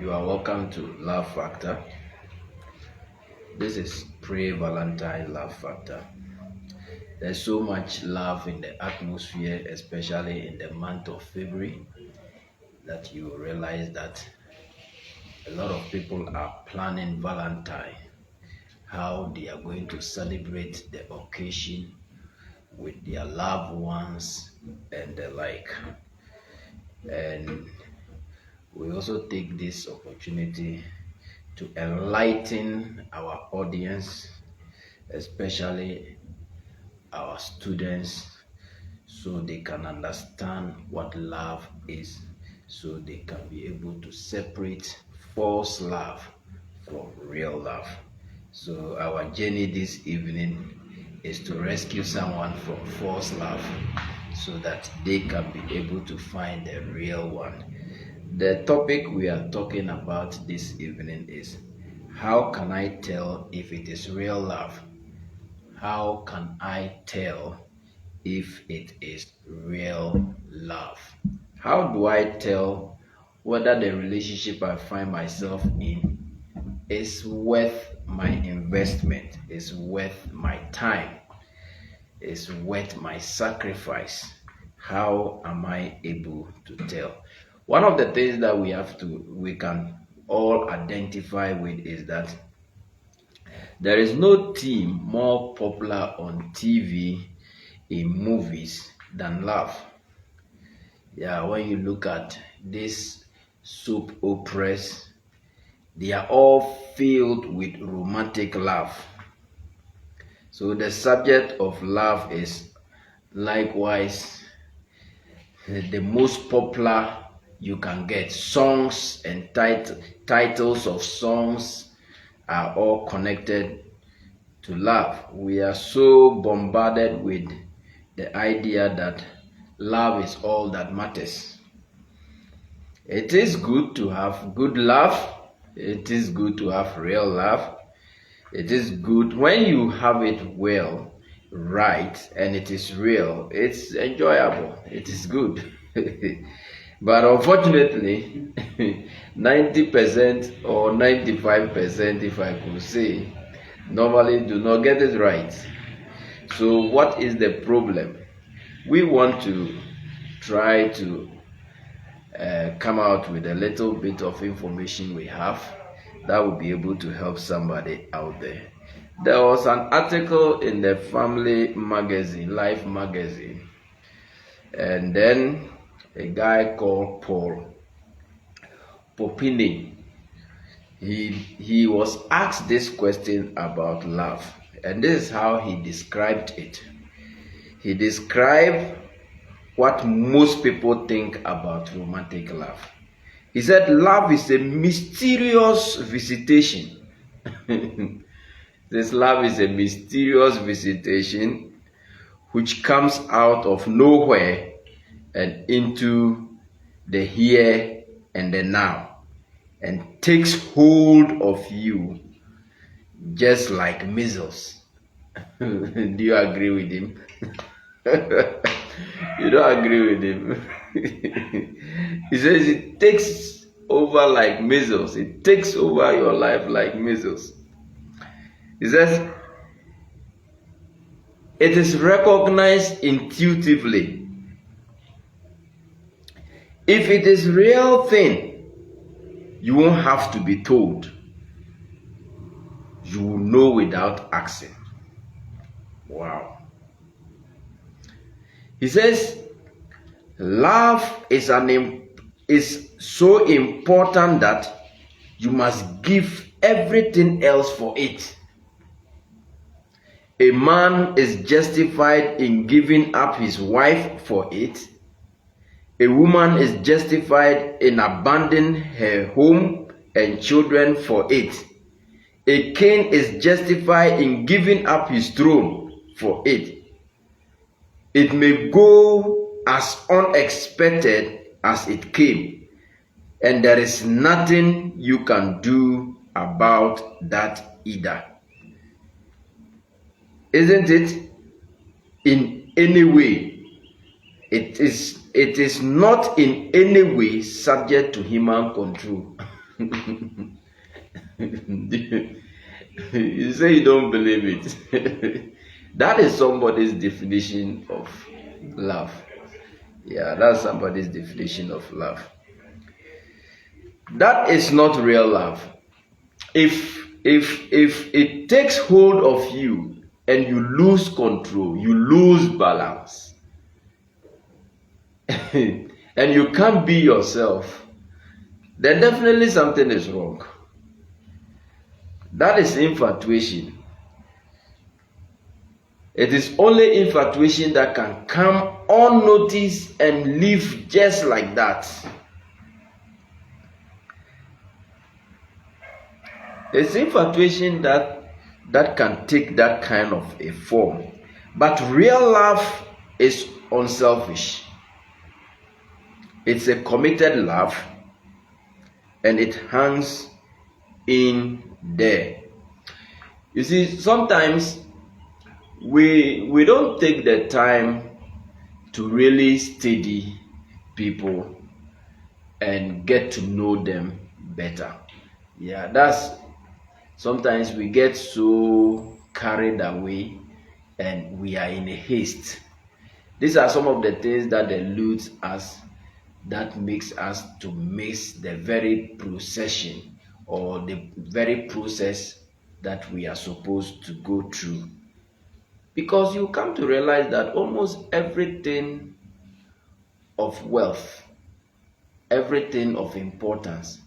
You are welcome to Love Factor. This is pre-Valentine Love Factor. There's so much love in the atmosphere, especially in the month of February, that you realize that a lot of people are planning Valentine, how they are going to celebrate the occasion with their loved ones and the like. And we also take this opportunity to enlighten our audience, especially our students, so they can understand what love is, so they can be able to separate false love from real love. So our journey this evening is to rescue someone from false love so that they can be able to find the real one. The topic we are talking about this evening is, how can I tell if it is real love? How can I tell if it is real love? How do I tell whether the relationship I find myself in is worth my investment, is worth my time, is worth my sacrifice? How am I able to tell? One of the things that we can all identify with is that there is no theme more popular on TV, in movies, than love. Yeah, when you look at these soap operas, they are all filled with romantic love. So the subject of love is likewise the most popular you can get. Songs and titles of songs are all connected to love. We are so bombarded with the idea that love is all that matters. It is good to have good love. It is good to have real love. It is good when you have it well, right, and it is real. It's enjoyable. It is good. But unfortunately, 90% or 95%, if I could say, normally do not get it right. So what is the problem? We want to try to come out with a little bit of information we have that will be able to help somebody out there. There was an article in the Family magazine, Life magazine, and then a guy called Paul Popini, he was asked this question about love, and this is how he described it. He described what most people think about romantic love. He said, love is a mysterious visitation. This love is a mysterious visitation which comes out of nowhere and into the here and the now, and takes hold of you just like measles. Do you agree with him? You don't agree with him. He says it takes over like measles. It takes over your life like measles. He says it is recognized intuitively. If it is real thing, you won't have to be told. You will know without asking. Wow. He says love is so important that you must give everything else for it. A man is justified in giving up his wife for it. A woman is justified in abandoning her home and children for it. A king is justified in giving up his throne for it. It may go as unexpected as it came, and there is nothing you can do about that either. Isn't it? In any way, it is not in any way subject to human control. You say you don't believe it. That is somebody's definition of love. Yeah, that's somebody's definition of love. That is not real love. If it takes hold of you and you lose control, you lose balance, and you can't be yourself, then definitely something is wrong. That is infatuation. It is only infatuation that can come unnoticed and leave just like that. It's infatuation that can take that kind of a form. But real love is unselfish. It's a committed love, and it hangs in there. You see, sometimes we don't take the time to really study people and get to know them better. Yeah, that's sometimes we get so carried away and we are in a haste. These are some of the things that eludes us, that makes us to miss the very procession or the very process that we are supposed to go through. Because you come to realize that almost everything of wealth, everything of importance,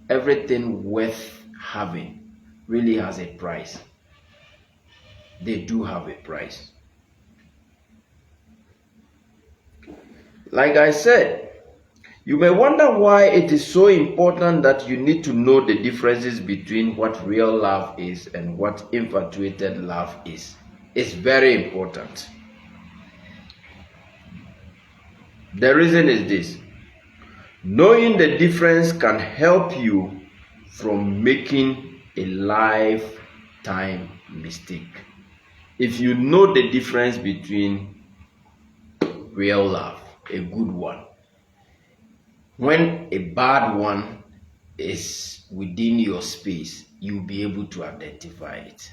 everything worth having really has a price. They do have a price. Like I said, you may wonder why it is so important that you need to know the differences between what real love is and what infatuated love is. It's very important. The reason is this: knowing the difference can help you from making a lifetime mistake. If you know the difference between real love, a good one, when a bad one is within your space, you'll be able to identify it.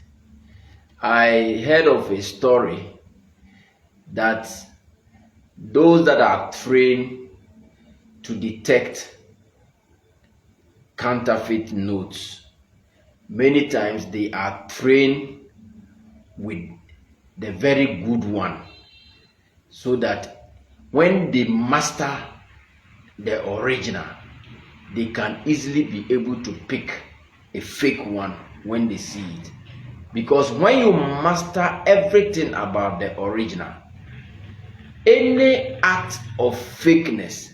I heard of a story that those that are trained to detect counterfeit notes, many times they are trained with the very good one, so that when they master the original, they can easily be able to pick a fake one when they see it. Because when you master everything about the original, any act of fakeness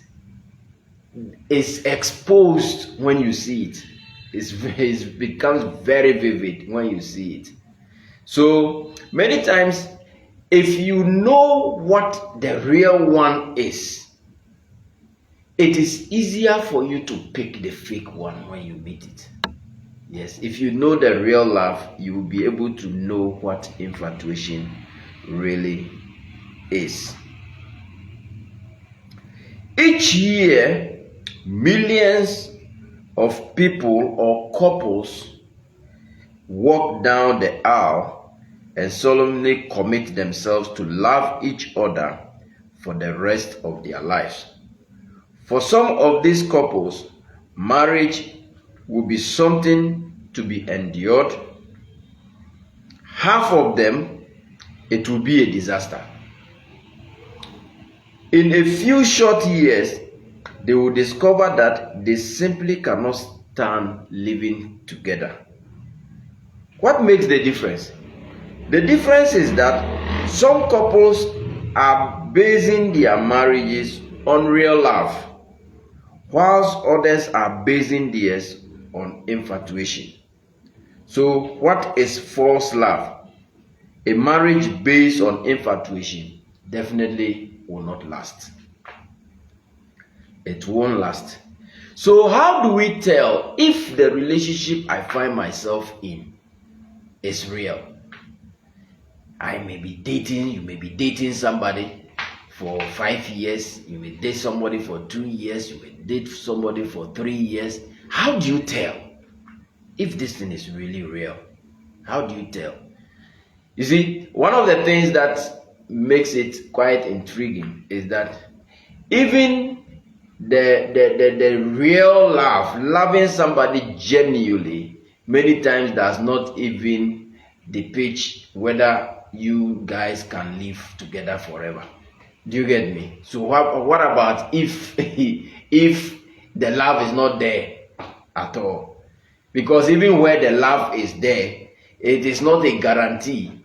is exposed when you see it. It becomes very vivid when you see it. So many times, if you know what the real one is, it is easier for you to pick the fake one when you meet it. Yes, if you know the real love, you will be able to know what infatuation really is. Each year, millions of people or couples walk down the aisle and solemnly commit themselves to love each other for the rest of their lives. For some of these couples, marriage will be something to be endured. Half of them, it will be a disaster. In a few short years, they will discover that they simply cannot stand living together. What makes the difference? The difference is that some couples are basing their marriages on real love, whilst others are basing theirs on infatuation. So what is false love? A marriage based on infatuation definitely will not last. It won't last. So how do we tell if the relationship I find myself in is real? I may be dating, you may be dating somebody for 5 years, you may date somebody for 2 years, you may date somebody for 3 years, How do you tell if this thing is really real? How do you tell? You see, one of the things that makes it quite intriguing is that even the real love, loving somebody genuinely, many times does not even depict whether you guys can live together forever. Do you get me? So what about if if the love is not there at all? Because even where the love is there, it is not a guarantee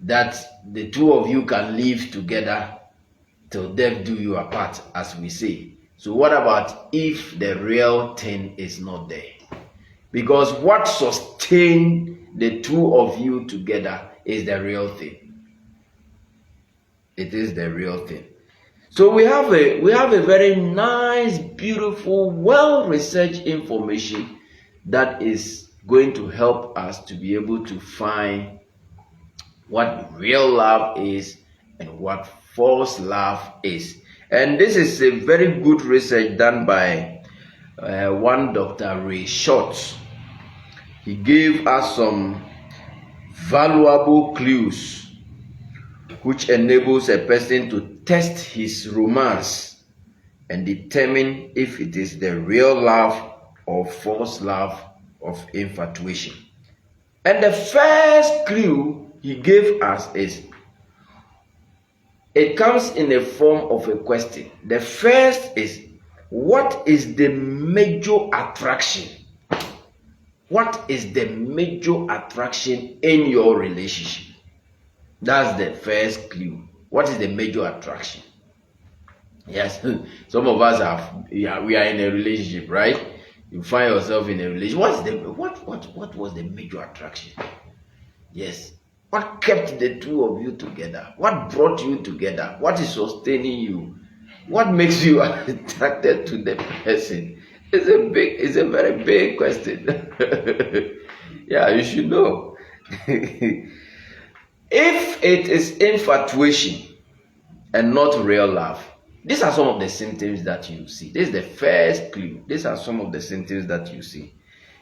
that the two of you can live together till death do you apart, as we say. So what about if the real thing is not there? Because what sustains the two of you together is the real thing. It is the real thing. So we have a very nice, beautiful, well-researched information that is going to help us to be able to find what real love is and what false love is. And this is a very good research done by one Dr. Ray Schultz. He gave us some valuable clues which enables a person to test his romance and determine if it is the real love or false love of infatuation. And the first clue he gave us is, it comes in the form of a question. The first is, what is the major attraction? What is the major attraction in your relationship? That's the first clue. What is the major attraction? Yes, some of us we are in a relationship, right? You find yourself in a relationship. What was the major attraction? Yes. What kept the two of you together? What brought you together? What is sustaining you? What makes you attracted to the person? It's a very big question. Yeah, you should know. If it is infatuation and not real love, these are some of the symptoms that you see. This is the first clue. These are some of the symptoms that you see.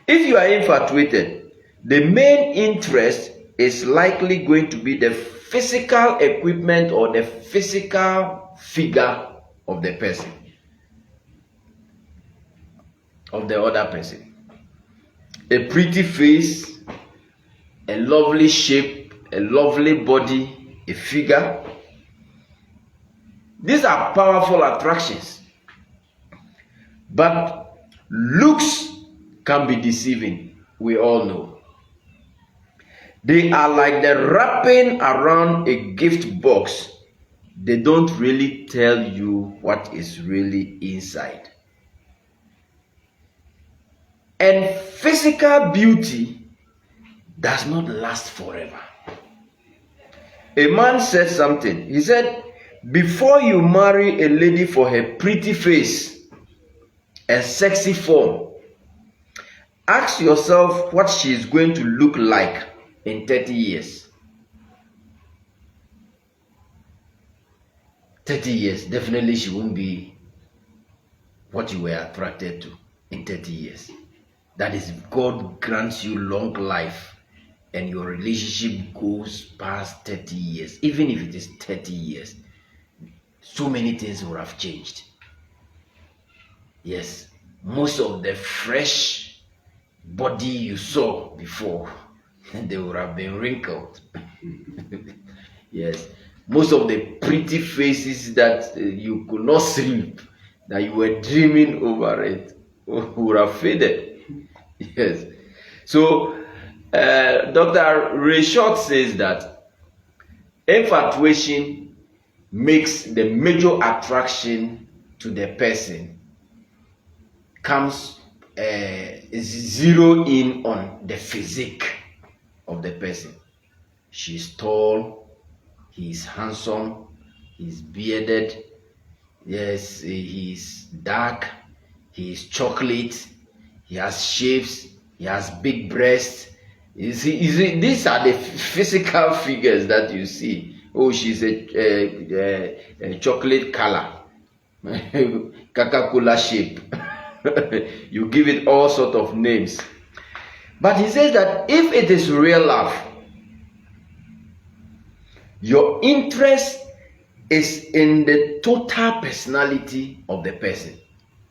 If you are infatuated, the main interest is likely going to be the physical equipment or the physical figure of the person, of the other person. A pretty face, a lovely shape, a lovely body, a figure. These are powerful attractions. But looks can be deceiving, we all know. They are like the wrapping around a gift box. They don't really tell you what is really inside. And physical beauty does not last forever. A man said something. He said, before you marry a lady for her pretty face and sexy form, ask yourself what she is going to look like in 30 years. 30 years, definitely she won't be what you were attracted to in 30 years. That is, God grants you long life and your relationship goes past 30 years. Even if it is 30 years, so many things would have changed. Yes, most of the fresh body you saw before, they would have been wrinkled. Yes, most of the pretty faces that you could not sleep, that you were dreaming over it, would have faded. Yes. So Dr. Ray Schultz says that infatuation makes the major attraction to the person comes zero in on the physique of the person. She's tall, he's handsome, he's bearded, yes, he's dark, he's chocolate, he has shapes, he has big breasts. You see, these are the physical figures that you see. Oh, she's a chocolate color, Coca-Cola shape. You give it all sort of names. But he says that if it is real love, your interest is in the total personality of the person,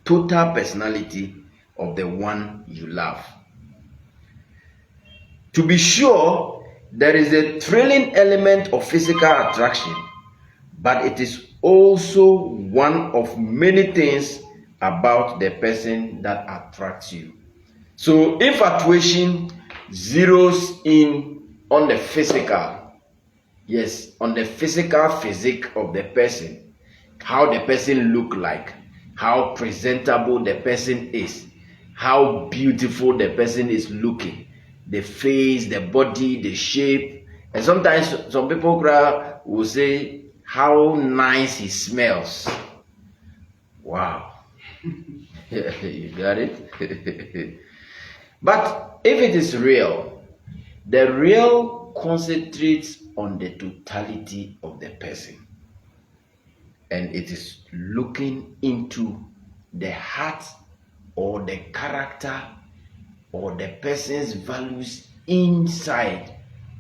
total personality of the one you love. To be sure, there is a thrilling element of physical attraction, but it is also one of many things about the person that attracts you. So infatuation zeroes in on the physical. Yes, on the physical physique of the person. How the person look like, how presentable the person is, how beautiful the person is looking, the face, the body, the shape. And sometimes some people will say how nice he smells. Wow. You got it? But if it is real, the real concentrates on the totality of the person, and it is looking into the heart or the character or the person's values inside,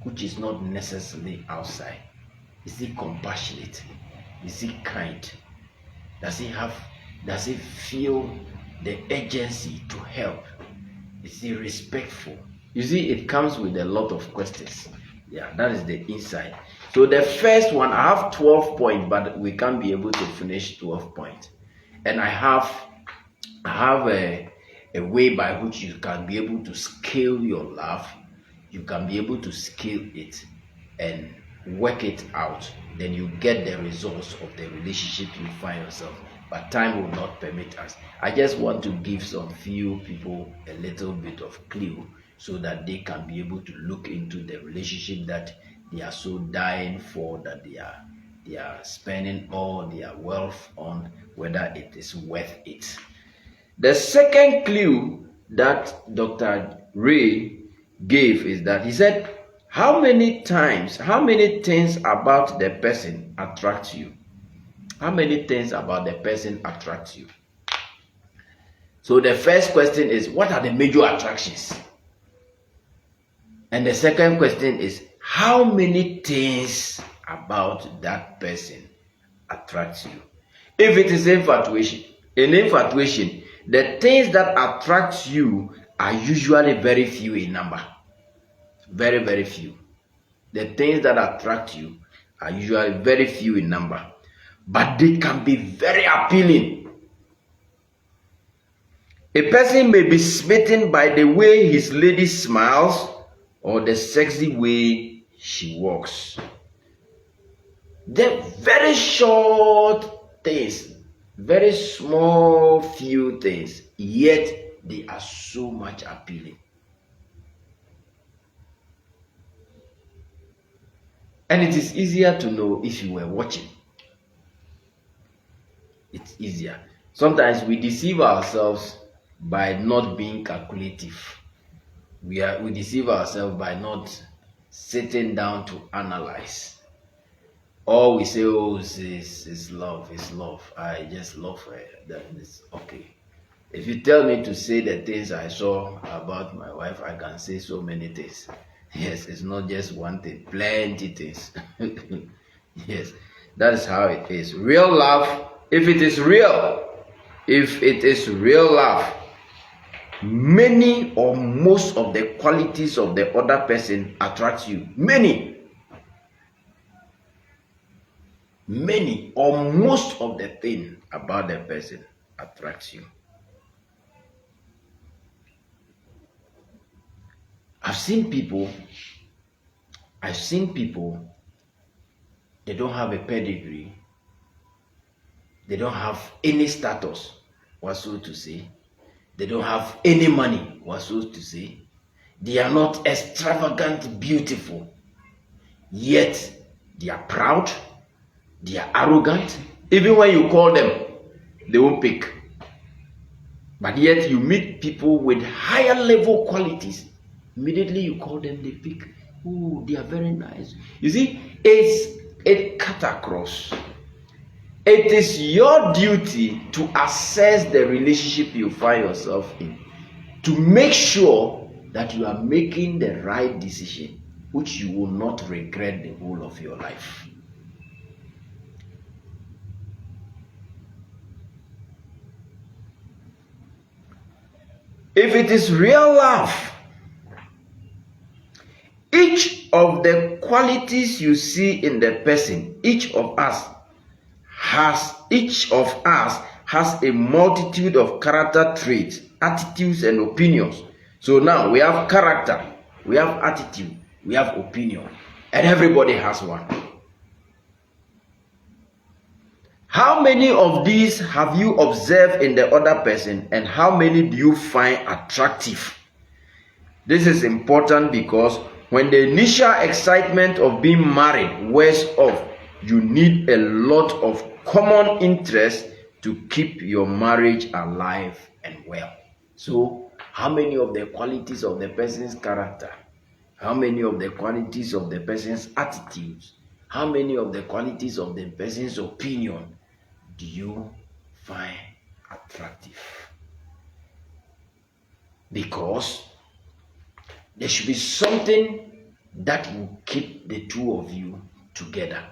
which is not necessarily outside. Is he compassionate? Is he kind? Does he feel the urgency to help? Is he respectful? You see, it comes with a lot of questions. Yeah, that is the inside. So the first one, I have 12 points, but we can't be able to finish 12 points. And I have a way by which you can be able to scale your love. You can be able to scale it and work it out. Then you get the results of the relationship you find yourself. But time will not permit us. I just want to give some few people a little bit of clue so that they can be able to look into the relationship that they are so dying for, that they are spending all their wealth on, whether it is worth it. The second clue that Dr. Ray gave is that he said, how many things about the person attract you? How many things about the person attract you? So the first question is, what are the major attractions? And the second question is, how many things about that person attracts you? If it is infatuation, the things that attract you are usually very few in number. Very, very few. The things that attract you are usually very few in number, but they can be very appealing. A person may be smitten by the way his lady smiles or the sexy way she walks. They're very short things, very small few things, yet they are so much appealing. And it is easier to know if you were watching. It's easier. Sometimes we deceive ourselves by not being calculative. We deceive ourselves by not sitting down to analyze. Or we say, oh, it's love, it's love. I just love her. That is okay. If you tell me to say the things I saw about my wife, I can say so many things. Yes, it's not just one thing, plenty things. Yes, that is how it is. Real love, if it is real love, many or most of the qualities of the other person attract you. Many or most of the thing about the person attracts you. I've seen people, they don't have a pedigree, they don't have any status, what so to say, they don't have any money, what so to say, they are not extravagant, beautiful, yet they are proud, they are arrogant. Even when you call them, they won't pick. But yet you meet people with higher level qualities, immediately you call them, they pick. Oh, they are very nice. You see, it cut across. It is your duty to assess the relationship you find yourself in, to make sure that you are making the right decision, which you will not regret the whole of your life. If it is real love, each of the qualities you see in the person, each of us has a multitude of character traits, attitudes, and opinions. So now we have character, we have attitude, we have opinion, and everybody has one. How many of these have you observed in the other person, and how many do you find attractive? This is important because when the initial excitement of being married wears off, you need a lot of common interest to keep your marriage alive and well. So, how many of the qualities of the person's character, how many of the qualities of the person's attitudes, how many of the qualities of the person's opinion do you find attractive? Because there should be something that will keep the two of you together.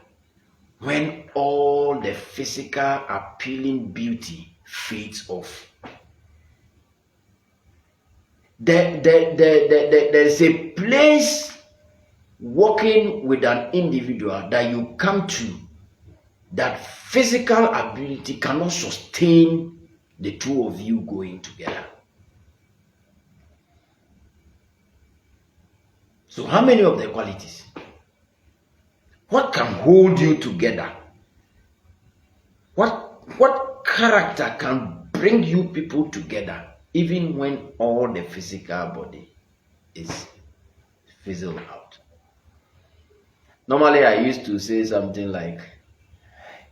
When all the physical appealing beauty fades off, there's a place working with an individual that you come to, that physical ability cannot sustain the two of you going together. So how many of the qualities? What can hold you together? What character can bring you people together even when all the physical body is fizzled out? Normally I used to say something like,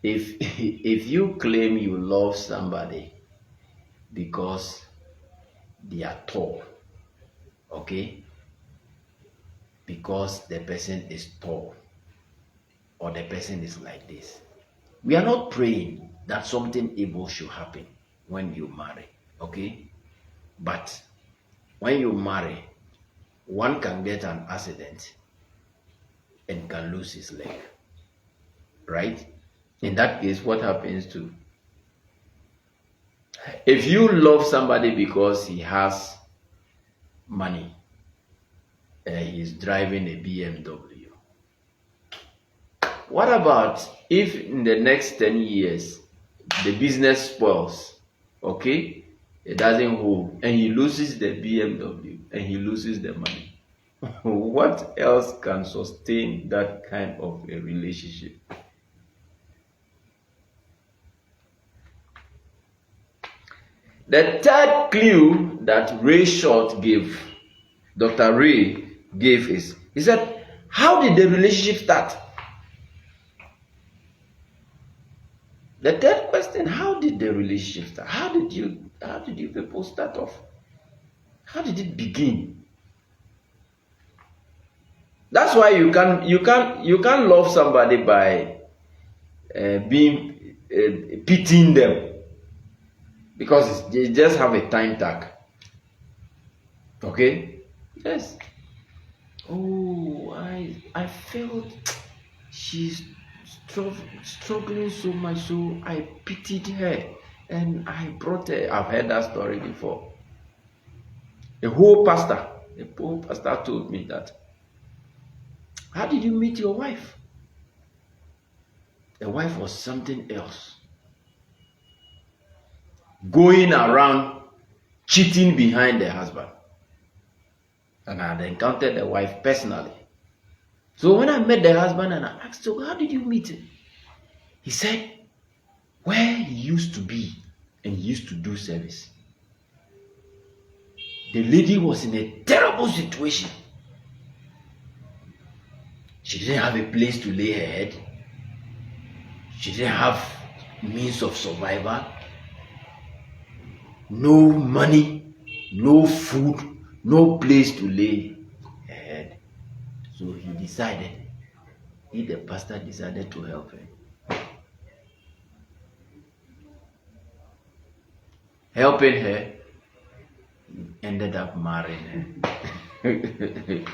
if you claim you love somebody because they are tall, okay? Because the person is tall, or the person is like this, we are not praying that something evil should happen when you marry, okay? But when you marry, one can get an accident and can lose his leg, right? In that case, what happens to? If you love somebody because he has money, he's driving a BMW, what about if in the next 10 years the business spoils, okay? It doesn't hold, and he loses the BMW and he loses the money. What else can sustain that kind of a relationship? The third clue that Ray Short gave, Dr. Ray gave, is, he said, how did the relationship start? The third question, how did the relationship start? How did you people start off? How did it begin? That's why you can't love somebody by being pitying them, because they just have a time tag. Okay? Yes. Oh, I felt she's struggling so much, so I pitied her and I brought her. I've heard that story before. A whole pastor told me that. How did you meet your wife? The wife was something else, going around cheating behind the husband. And I had encountered the wife personally. So when I met the husband and I asked him, how did you meet him? He said, where he used to be and he used to do service, the lady was in a terrible situation. She didn't have a place to lay her head. She didn't have means of survival. No money, no food, no place to lay her head. So the pastor decided to help her. helping her, ended up marrying her.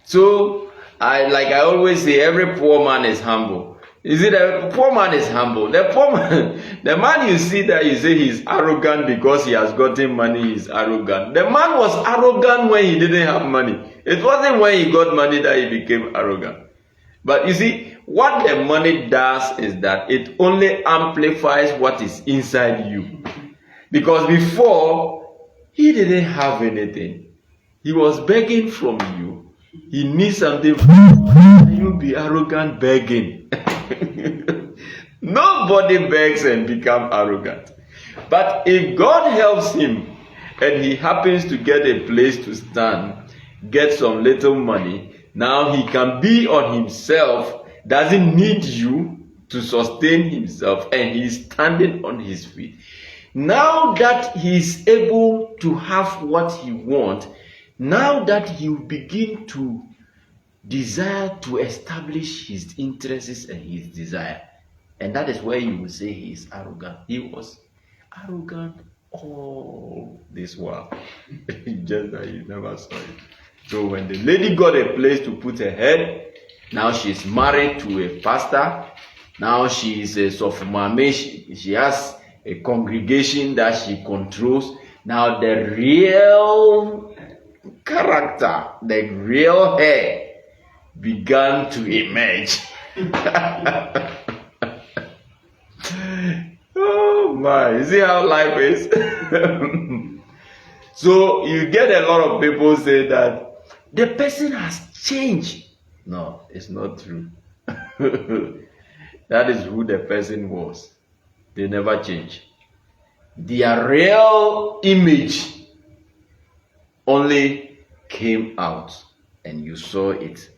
So, I always say, every poor man is humble. You see, the poor man is humble. The poor man, the man you see that you say he's arrogant because he has gotten money, he's arrogant. The man was arrogant when he didn't have money. It wasn't when he got money that he became arrogant. But you see, what the money does is that it only amplifies what is inside you. Because before, he didn't have anything. He was begging from you. He needs something from you. You be arrogant begging. Nobody begs and become arrogant. But if God helps him and he happens to get a place to stand, get some little money, now he can be on himself, doesn't need you to sustain himself, and he's standing on his feet. Now that he's able to have what he wants, now that he will begin to desire to establish his interests and his desire. And that is where you will say he is arrogant. He was arrogant all this while. Just that you never saw it. So when the lady got a place to put her head, now she's married to a pastor. Now she is a sophomore. She has a congregation that she controls. Now the real character, the real hair began to emerge. Oh my, you see how life is? So you get a lot of people say that the person has changed. No, it's not true. That is who the person was. They never change. Their real image only came out and you saw it.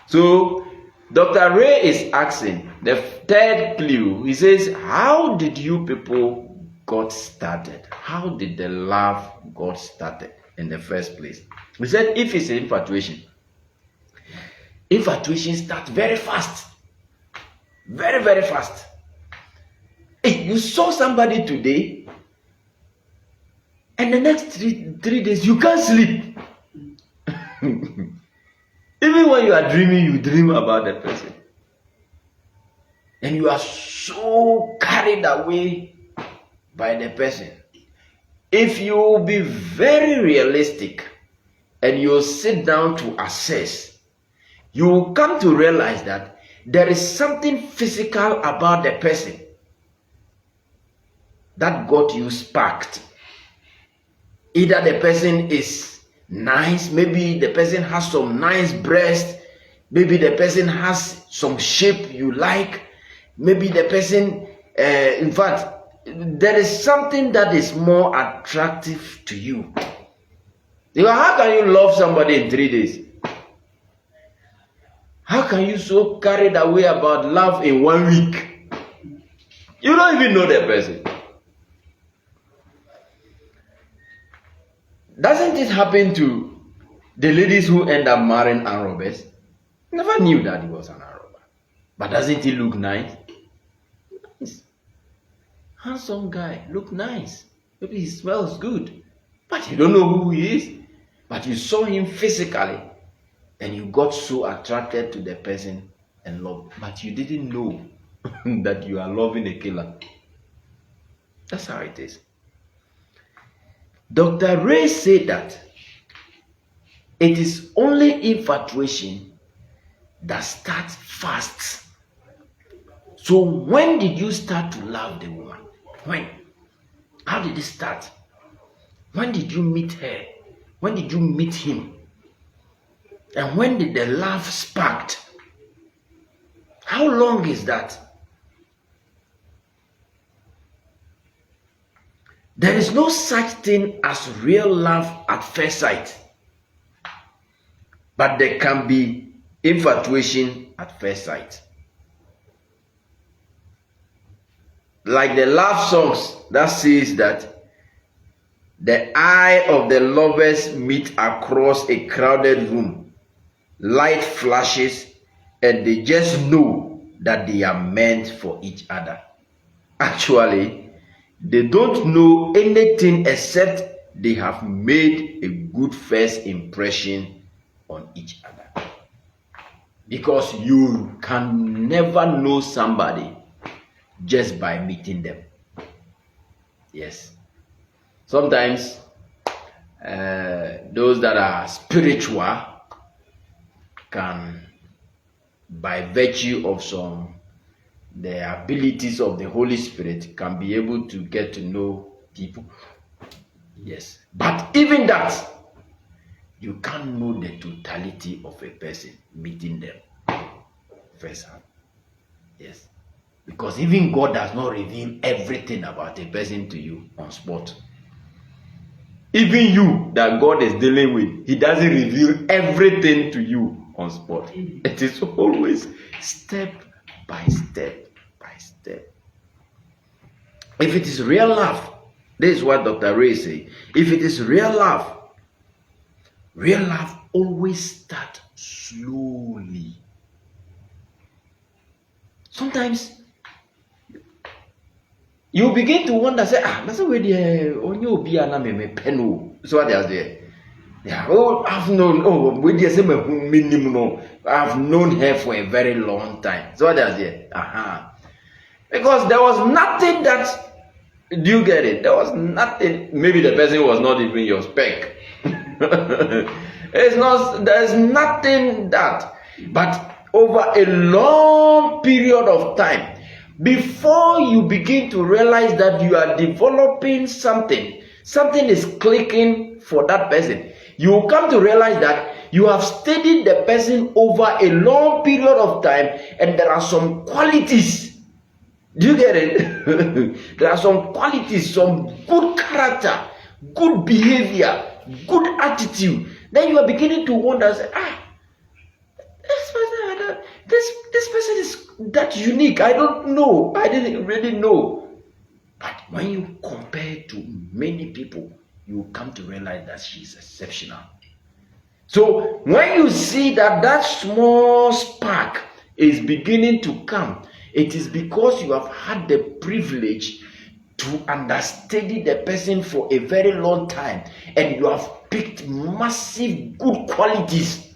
So Dr. Ray is asking the third clue. He says, how did you people got started? How did the love got started in the first place? He said, if it's infatuation starts very fast. Very, very fast. Hey, you saw somebody today, and the next three days you can't sleep. Even when you are dreaming, you dream about the person. And you are so carried away by the person. If you be very realistic and you sit down to assess, you will come to realize that there is something physical about the person that got you sparked. Either the person is nice, maybe the person has some nice breast, maybe the person has some shape you like, maybe the person, in fact, there is something that is more attractive to you. How can you love somebody in 3 days? How can you so carried away about love in 1 week? You don't even know the person. Doesn't it happen to the ladies who end up marrying armed robbers? Never knew that he was an armed robber. But doesn't he look nice? Nice. Handsome guy, look nice. Maybe he smells good. But you don't know who he is. But you saw him physically. And you got so attracted to the person and love. But you didn't know that you are loving a killer. That's how it is. Dr. Ray said that it is only infatuation that starts fast. So when did you start to love the woman? When? How did it start? When did you meet her? When did you meet him? And when did the love sparked? How long is that? There is no such thing as real love at first sight. But there can be infatuation at first sight. Like the love songs that says that the eye of the lovers meet across a crowded room. Light flashes and they just know that they are meant for each other. Actually, They don't know anything except they have made a good first impression on each other. Because you can never know somebody just by meeting them. Yes. Sometimes those that are spiritual can, by virtue of the abilities of the Holy Spirit, can be able to get to know people. Yes. But even that, you can't know the totality of a person meeting them firsthand. Yes. Because even God does not reveal everything about a person to you on spot. Even you that God is dealing with, He doesn't reveal everything to you on spot. It is always step by step by step. If it is real love, this is what Dr. Ray says. If it is real love always starts slowly. Sometimes you begin to wonder, say, that's the way they on your be an pen. So what they are there. Yeah, I've known, we just say minimum. I've known her for a very long time. So what they are there. Because there was nothing that, do you get it? There was nothing. Maybe the person was not even your spec. There's nothing that. But over a long period of time, before you begin to realize that you are developing something is clicking for that person, you will come to realize that you have studied the person over a long period of time, and there are some qualities. Do you get it? There are some qualities, some good character, good behavior, good attitude. Then you are beginning to wonder, say, this person is that unique. I don't know. I didn't really know. But when you compare to many people, you come to realize that she's exceptional. So when you see that small spark is beginning to come, it is because you have had the privilege to understudy the person for a very long time, and you have picked massive good qualities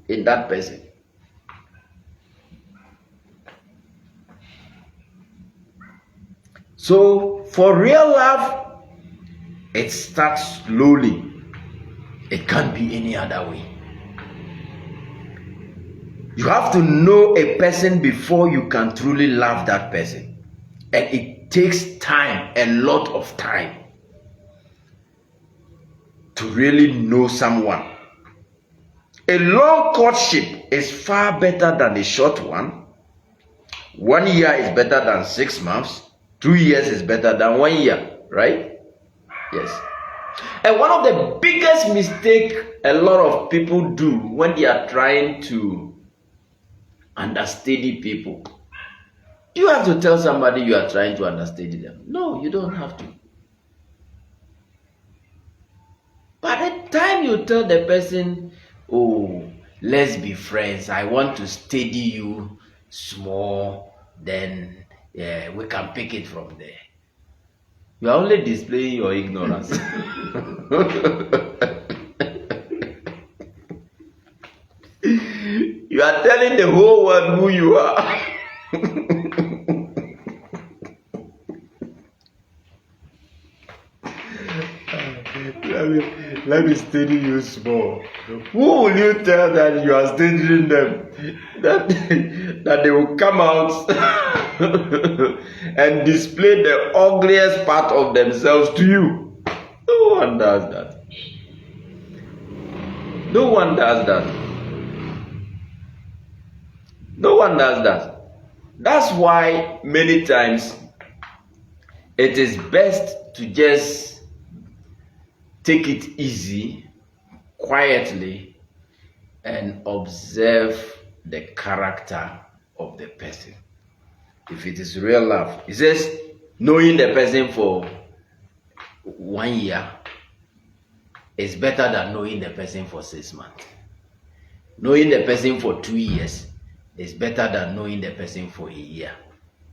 in that person. So for real love, it starts slowly. It can't be any other way. You have to know a person before you can truly love that person. And it takes time, a lot of time, to really know someone. A long courtship is far better than a short one. 1 year is better than 6 months. 2 years is better than 1 year, right? Yes. And one of the biggest mistakes a lot of people do when they are trying to understudy people. Do you have to tell somebody you are trying to understudy them? No, you don't have to. By the time you tell the person, oh, let's be friends, I want to study you small, then we can pick it from there. You are only displaying your ignorance. You are telling the whole world who you are. Let me study you small. Who will you tell that you are studying them? That they will come out and display the ugliest part of themselves to you? No one does that. No one does that. No one does that. That's why many times it is best to just take it easy, quietly, and observe the character of the person. If it is real love, it says knowing the person for 1 year is better than knowing the person for 6 months. Knowing the person for 2 years is better than knowing the person for a year.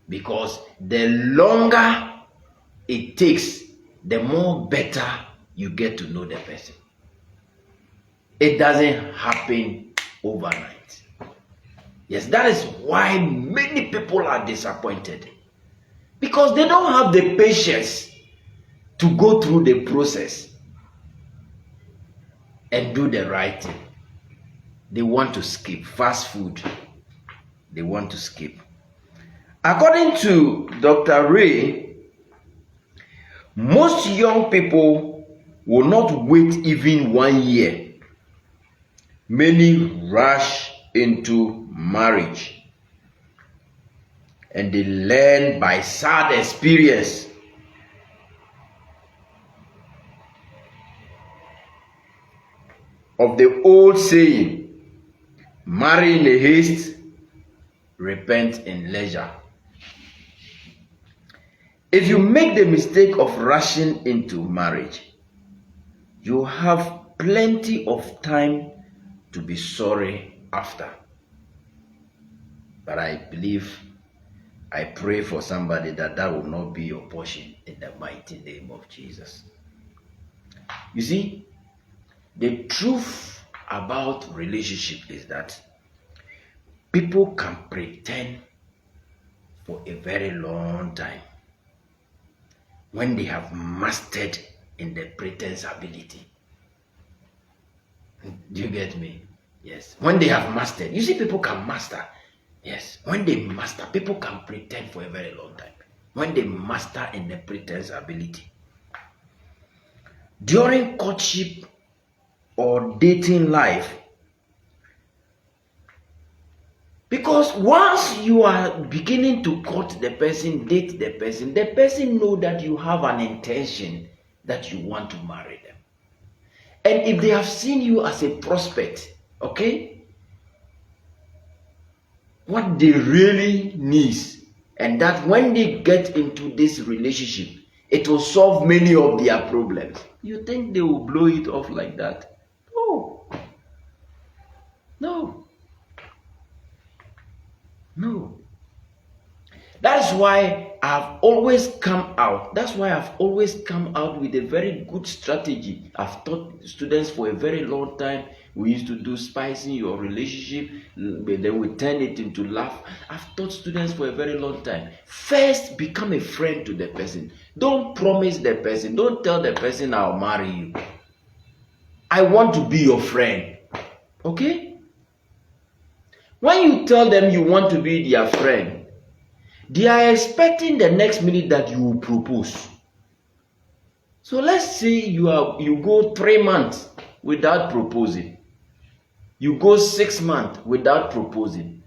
Because the longer it takes, the more better you get to know the person. It doesn't happen overnight. Yes, that is why many people are disappointed, because they don't have the patience to go through the process and do the right thing. They want to skip fast food. They want to skip. According to Dr. Ray, most young people will not wait even 1 year. Many rush into marriage and they learn by sad experience. Of the old saying, marry in a haste, repent in leisure. If you make the mistake of rushing into marriage, you have plenty of time to be sorry after. But I pray for somebody that will not be your portion in the mighty name of Jesus. You see, the truth about relationship is that people can pretend for a very long time when they have mastered in the pretense ability. Do you get me? Yes. When they have mastered. You see, people can master. Yes. When they master, people can pretend for a very long time. When they master in the pretense ability. During courtship or dating life, because once you are beginning to court the person, date the person know that you have an intention that you want to marry them. And if they have seen you as a prospect, okay, what they really need, and that when they get into this relationship, it will solve many of their problems. You think they will blow it off like that? No. That's why I've always come out. That's why I've always come out with a very good strategy. I've taught students for a very long time. We used to do spicing your relationship, but then we turn it into laugh. I've taught students for a very long time. First, become a friend to the person. Don't promise the person. Don't tell the person, I'll marry you. I want to be your friend. Okay? When you tell them you want to be their friend, they are expecting the next minute that you will propose. So let's say you go 3 months without proposing. You go 6 months without proposing.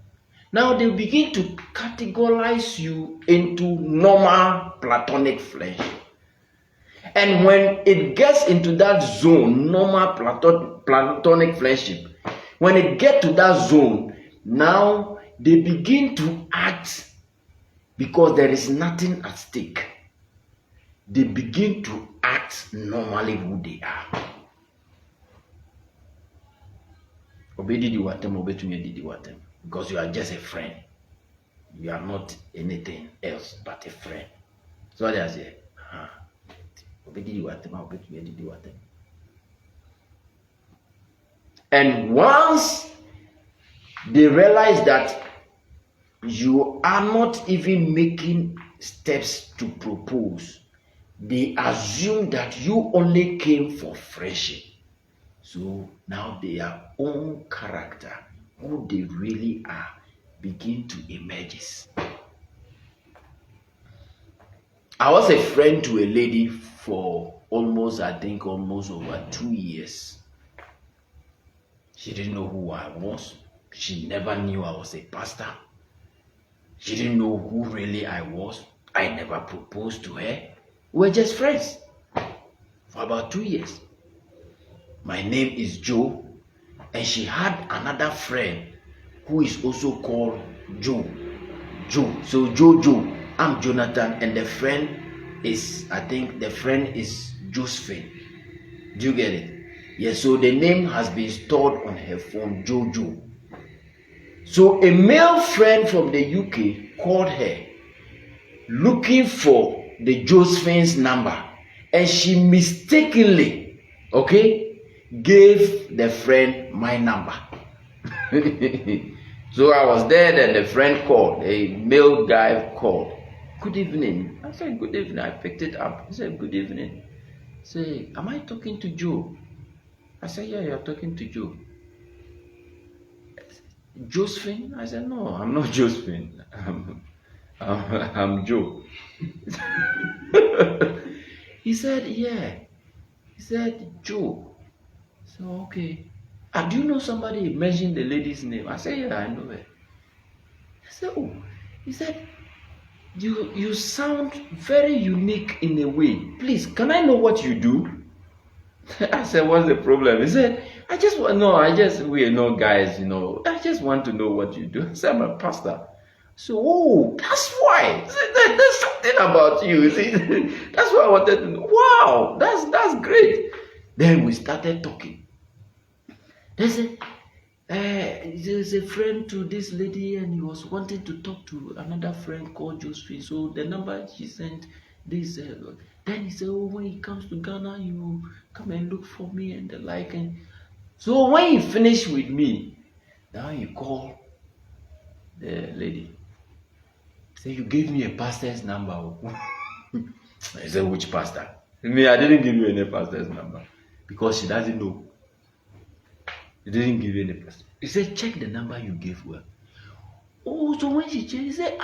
Now they begin to categorize you into normal platonic friendship. And when it gets into that zone, normal platonic friendship, when it gets to that zone, now they begin to act, because there is nothing at stake. They begin to act normally who they are. Because you are just a friend. You are not anything else but a friend. So they say, and once they realize that you are not even making steps to propose, they assume that you only came for friendship. So now their own character, who they really are, begin to emerge. I was a friend to a lady for almost over 2 years. She didn't know who I was. She never knew I was a pastor. She didn't know who really I was. I never proposed to her. We were just friends for about 2 years. My name is Joe, and she had another friend who is also called Joe. So Joe. I'm Jonathan, and the friend is, Josephine. Do you get it? Yes, so the name has been stored on her phone, Jojo. So a male friend from the UK called her, looking for the Josephine's number, and she mistakenly, okay, gave the friend my number. So I was there, then the friend called, a male guy called. Good evening. I said, good evening. I picked it up. He said, good evening. Say, am I talking to Joe? I said, yeah, you're talking to Joe. Josephine? I said, no, I'm not Josephine. I'm Joe. He said, yeah. He said, Joe. So, okay. Do you know somebody mentioned the lady's name? I said, yeah, I know her. I said, oh. He said, you sound very unique in a way. Please, can I know what you do? I said, what's the problem? He said, we are no guys, I just want to know what you do. I said, I'm a pastor. So, oh, that's why. There's something about you. See? That's why I wanted to know. Wow, that's great. Then we started talking. They said, there's a friend to this lady, and he was wanting to talk to another friend called Josephine. So the number she sent, this. Then he said, oh, when he comes to Ghana, you come and look for me and the like. And so when he finished with me, now you call the lady. Say, you gave me a pastor's number. I said, which pastor? I didn't give you any pastor's number because she doesn't know. He didn't give you any pastor. He said, check the number you gave her. Oh, so when she checked, he said,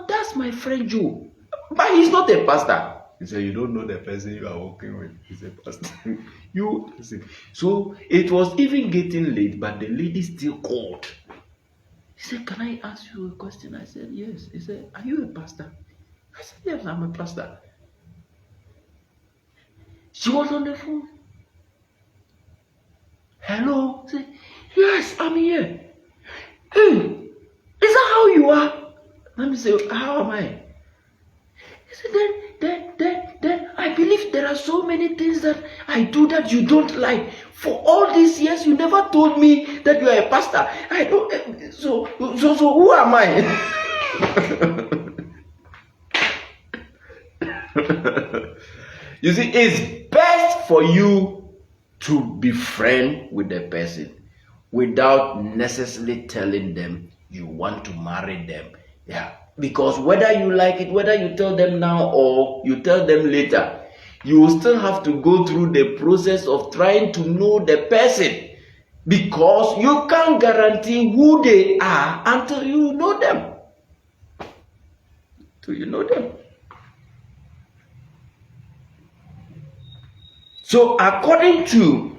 that's my friend Joe. But he's not a pastor. He said, you don't know the person you are working with. He's a pastor. So it was even getting late, but the lady still called. He said, can I ask you a question? I said, yes. He said, are you a pastor? I said, yes, I'm a pastor. She was on the phone. Hello? I said, yes, I'm here. Hey, is that how you are? Let me say, how am I? He said, then I believe there are so many things that I do that you don't like. For all these years, you never told me that you are a pastor. I don't. So who am I? You see, it's best for you to be friend with the person without necessarily telling them you want to marry them. Yeah. Because whether you like it, whether you tell them now or you tell them later, you will still have to go through the process of trying to know the person. Because you can't guarantee who they are until you know them. So according to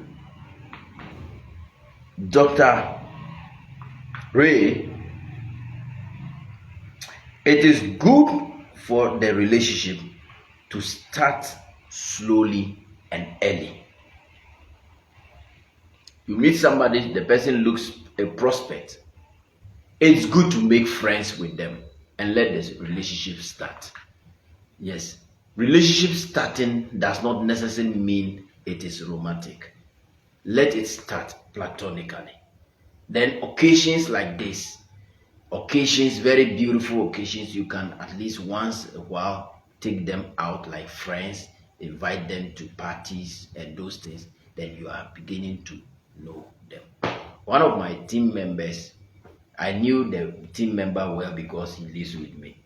Dr. Ray, it is good for the relationship to start slowly and early. You meet somebody, the person looks a prospect. It's good to make friends with them and let the relationship start. Yes, relationship starting does not necessarily mean it is romantic. Let it start platonically. Then occasions like this, very beautiful occasions, you can at least once a while take them out like friends, invite them to parties and those things. Then you are beginning to know them. One of my team members, I knew the team member well because he lives with me.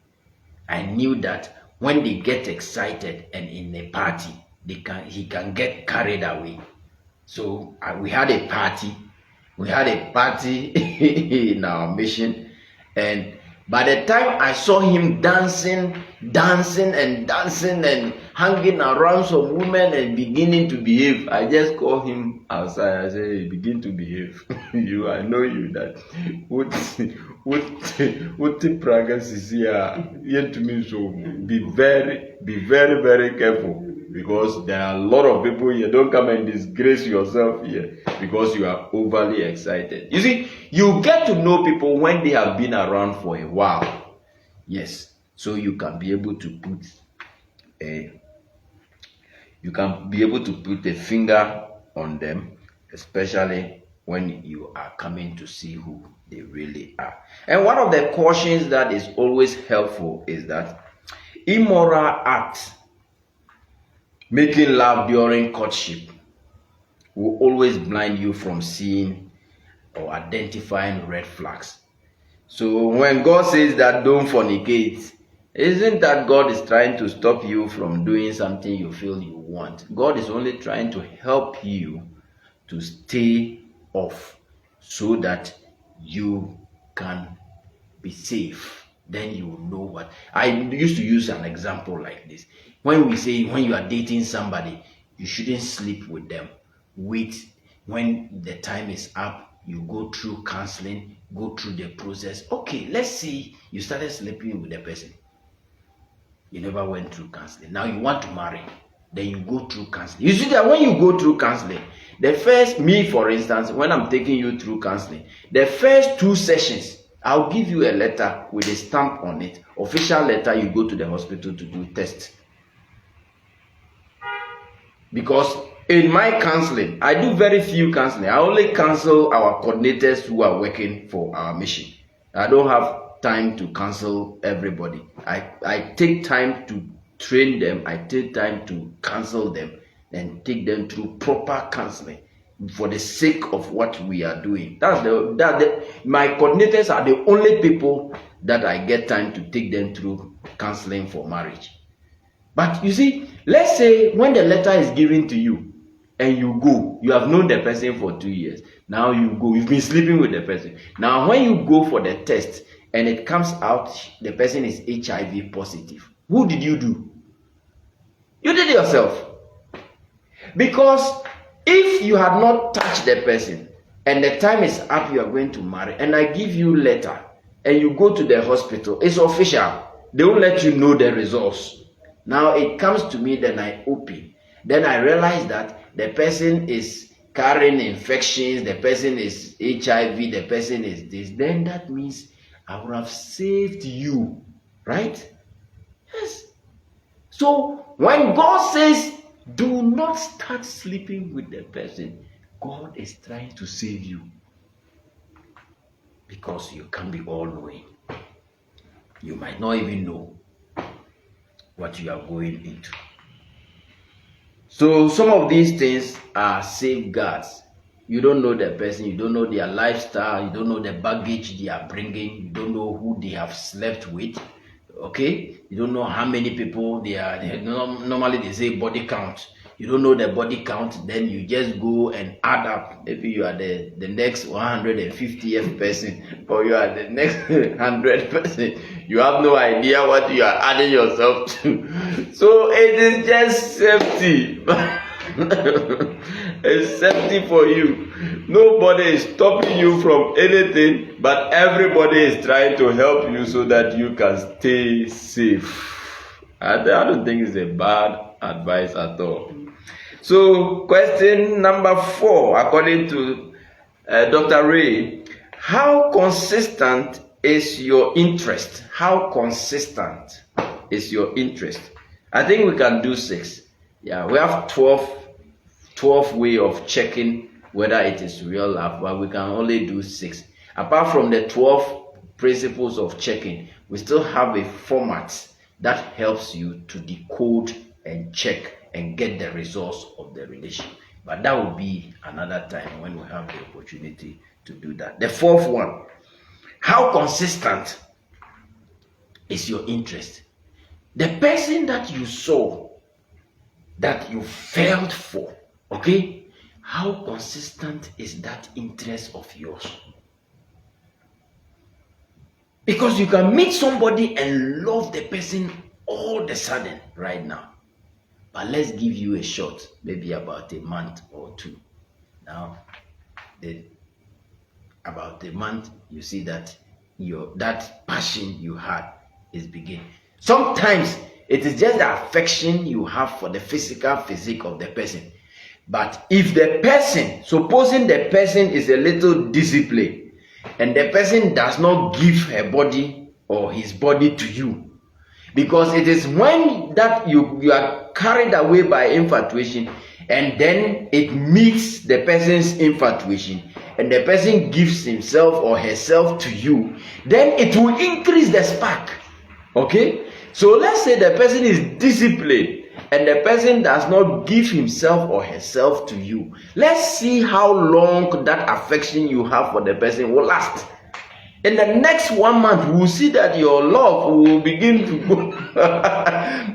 I knew that when they get excited and in a party, he can get carried away. So we had a party in our mission, and by the time I saw him dancing and hanging around some women and beginning to behave, I just called him outside. I said, hey, begin to behave. I know you that what the practice is here yet to me. So be very, very careful, because there are a lot of people here. Don't come and disgrace yourself here because you are overly excited. You see, you get to know people when they have been around for a while. Yes, so you can be able to put a finger on them, especially when you are coming to see who they really are. And one of the cautions that is always helpful is that immoral act, making love during courtship, will always blind you from seeing or identifying red flags. So when God says that don't fornicate, isn't that God is trying to stop you from doing something you feel you want? God is only trying to help you to stay off so that you can be safe. Then you will know what. I used to use an example like this. When we say when you are dating somebody, you shouldn't sleep with them. Wait, when the time is up, you go through counseling, go through the process. Okay, let's say you started sleeping with the person. You never went through counseling. Now you want to marry. Then you go through counseling. You see that when you go through counseling, the first, me for instance, when I'm taking you through counseling, the first 2 sessions, I'll give you a letter with a stamp on it. Official letter, you go to the hospital to do tests. Because in my counseling, I do very few counseling. I only counsel our coordinators who are working for our mission. I don't have time to counsel everybody. I take time to train them. I take time to counsel them and take them through proper counseling for the sake of what we are doing. My coordinators are the only people that I get time to take them through counseling for marriage. But you see, let's say when the letter is given to you and you go, you have known the person for 2 years. Now you go, you've been sleeping with the person. Now when you go for the test and it comes out the person is HIV positive, who did you do? You did yourself. Because if you had not touched the person and the time is up, you are going to marry, and I give you letter and you go to the hospital, it's official. They won't let you know the results. Now it comes to me, then I open. Then I realize that the person is carrying infections, the person is HIV, the person is this. Then that means I would have saved you, right? Yes. So when God says, do not start sleeping with the person, God is trying to save you. Because you can't be all-knowing. You might not even know what you are going into. So some of these things are safeguards. You don't know the person, you don't know their lifestyle, you don't know the baggage they are bringing, you don't know who they have slept with. Okay, you don't know how many people normally they say body count. You don't know the body count, then you just go and add up. Maybe you are the next 150th person, or you are the next 100th person. You have no idea what you are adding yourself to. So it is just safety. It's safety for you. Nobody is stopping you from anything, but everybody is trying to help you so that you can stay safe. I don't think it's a bad advice at all. So question number 4, according to Dr. Ray, how consistent is your interest? How consistent is your interest? I think we can do 6. Yeah, we have 12 way of checking whether it is real love, but we can only do 6. Apart from the 12 principles of checking, we still have a format that helps you to decode and check and get the results of the relation. But that will be another time when we have the opportunity to do that. The 4th one, how consistent is your interest? The person that you saw, that you felt for, okay? How consistent is that interest of yours? Because you can meet somebody and love the person all of a sudden right now. But let's give you a shot, maybe about a month or 2. Now, about a month, you see that that passion you had is beginning. Sometimes it is just the affection you have for the physique of the person. But if the person, supposing the person is a little disciplined, and the person does not give her body or his body to you, because it is when that you are carried away by infatuation, and then it meets the person's infatuation, and the person gives himself or herself to you, then it will increase the spark. Okay? So let's say the person is disciplined and the person does not give himself or herself to you. Let's see how long that affection you have for the person will last. In the next 1 month, we will see that your love will begin to go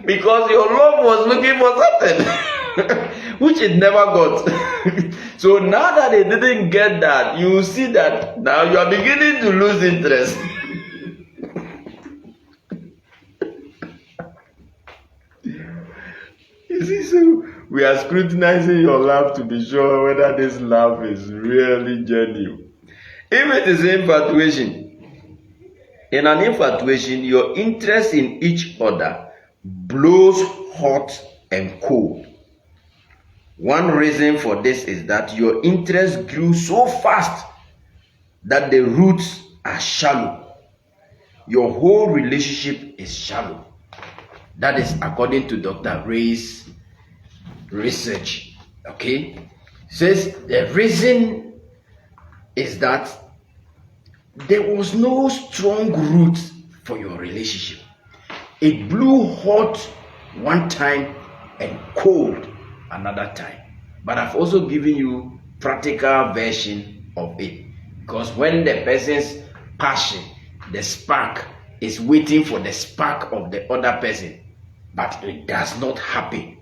because your love was looking for something which it never got. So now that they didn't get that, you will see that now you are beginning to lose interest. You see, so we are scrutinizing your love to be sure whether this love is really genuine. If it is infatuation, in an infatuation, your interest in each other blows hot and cold. One reason for this is that your interest grew so fast that the roots are shallow. Your whole relationship is shallow. That is according to Dr. Ray's research. Okay? Says the reason is that there was no strong root for your relationship. It blew hot one time and cold another time. But I've also given you practical version of it, because when the person's passion, the spark, is waiting for the spark of the other person, but it does not happen,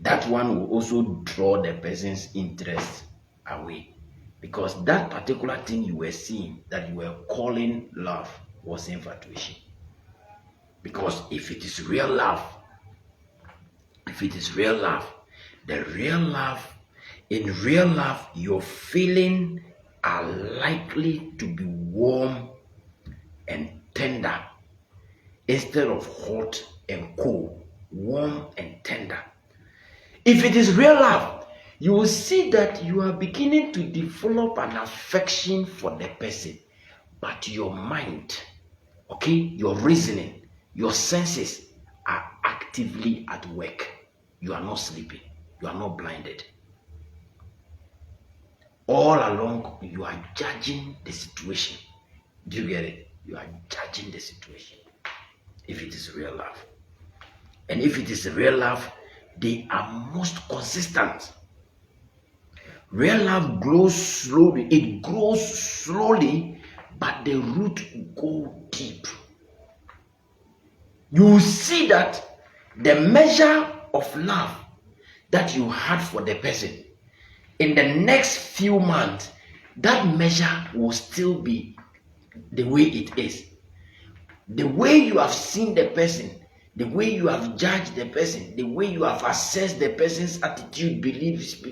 that one will also draw the person's interest away. Because that particular thing you were seeing, that you were calling love, was infatuation. Because if it is real love, the real love, in real love, your feelings are likely to be warm and tender instead of hot and cold. Warm and tender. If it is real love, you will see that you are beginning to develop an affection for the person, but your mind, okay, your reasoning, your senses are actively at work. You are not sleeping. You are not blinded. All along, you are judging the situation. Do you get it? You are judging the situation. If it is real love. And if it is real love, they are most consistent. Real love grows slowly. It grows slowly, but the root goes deep. You will see that the measure of love that you had for the person, in the next few months, that measure will still be the way it is. The way you have seen the person, the way you have judged the person, the way you have assessed the person's attitude, beliefs,